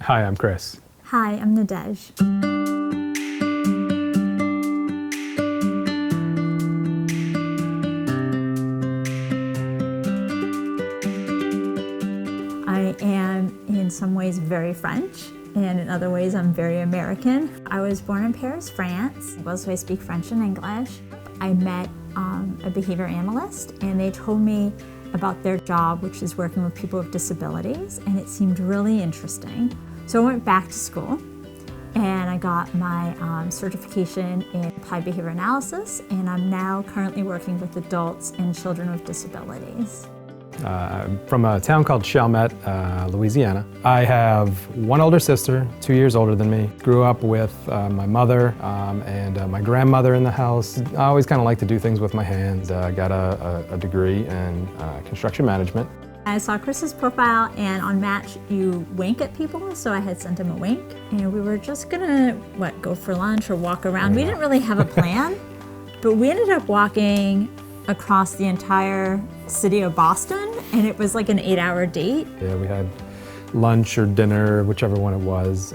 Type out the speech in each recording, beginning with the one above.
Hi, I'm Chris. Hi, I'm Nadege. I am in some ways very French, and in other ways I'm very American. I was born in Paris, France. Also, I speak French and English. I met a behavior analyst, and they told me about their job, which is working with people with disabilities, and it seemed really interesting. So I went back to school, and I got my certification in applied behavior analysis, and I'm now currently working with adults and children with disabilities. I'm from a town called Chalmette, Louisiana. I have one older sister, 2 years older than me. Grew up with my mother and my grandmother in the house. I always kind of like to do things with my hands. I got a degree in construction management. I saw Chris's profile, and on Match you wink at people, so I had sent him a wink. And we were just gonna, go for lunch or walk around. We didn't really have a plan, but we ended up walking across the entire city of Boston, and it was like an 8-hour date. Yeah, we had lunch or dinner, whichever one it was.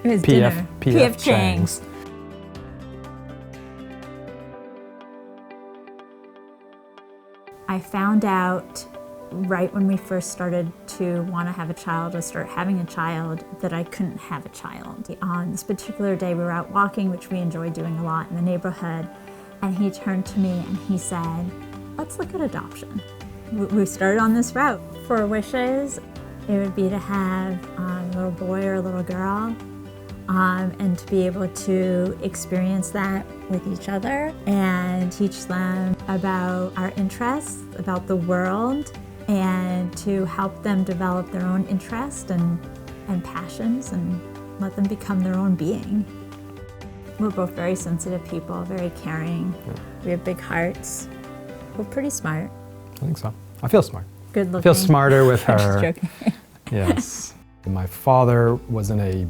It was dinner. P.F. Chang's. I found out right when we first started to want to have a child or start having a child that I couldn't have a child. On this particular day we were out walking, which we enjoy doing a lot in the neighborhood, and he turned to me and he said, "Let's look at adoption." We started on this route. For wishes, it would be to have a little boy or a little girl, and to be able to experience that with each other and teach them about our interests, about the world, and to help them develop their own interests and passions and let them become their own being. We're both very sensitive people, very caring. Yeah. We have big hearts. We're pretty smart. I think so. I feel smart. Good looking. I feel smarter with her. I'm just joking. Yes. My father was in a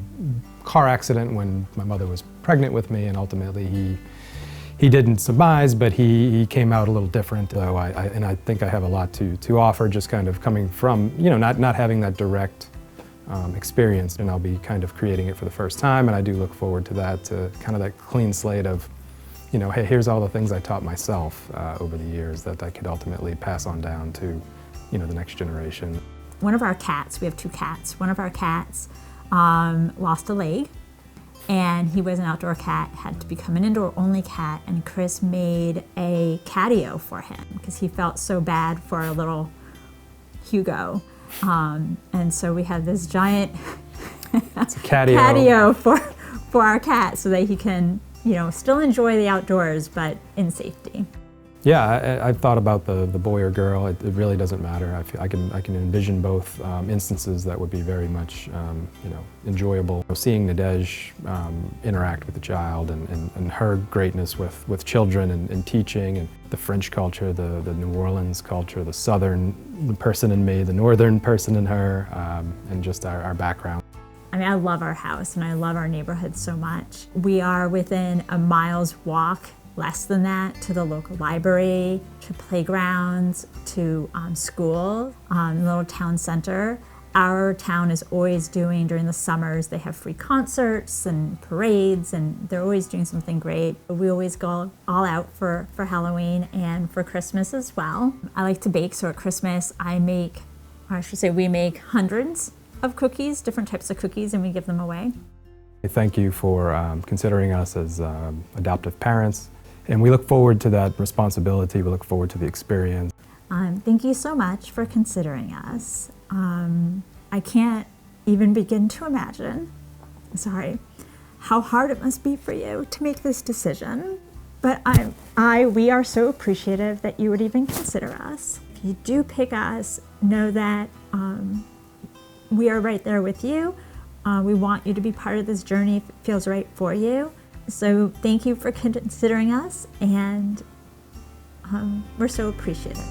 car accident when my mother was pregnant with me, and ultimately he didn't surmise, but he came out a little different. So I think I have a lot to offer, just kind of coming from, not having that direct experience, and I'll be kind of creating it for the first time, and I do look forward to that, to kind of that clean slate of, hey, here's all the things I taught myself over the years that I could ultimately pass on down to, the next generation. One of our cats, we have 2 cats, one of our cats lost a leg, and he was an outdoor cat, had to become an indoor-only cat, and Chris made a catio for him because he felt so bad for our little Hugo. And so we have this giant catio for our cat so that he can, still enjoy the outdoors, but in safety. Yeah, I've thought about the boy or girl. It really doesn't matter. I can envision both instances that would be very much enjoyable. Seeing Nadege interact with the child and her greatness with children and teaching, and the French culture, the New Orleans culture, the southern person in me, the northern person in her, and just our background. I love our house and I love our neighborhood so much. We are within a mile's walk, less than that, to the local library, to playgrounds, to school, little town center. Our town is always doing, during the summers, they have free concerts and parades, and they're always doing something great. We always go all out for Halloween and for Christmas as well. I like to bake, so at Christmas we make hundreds of cookies, different types of cookies, and we give them away. Thank you for considering us as adoptive parents. And we look forward to that responsibility. We look forward to the experience. Thank you so much for considering us. I can't even begin to imagine, how hard it must be for you to make this decision. But we are so appreciative that you would even consider us. If you do pick us, know that we are right there with you. We want you to be part of this journey if it feels right for you. So thank you for considering us, and we're so appreciative.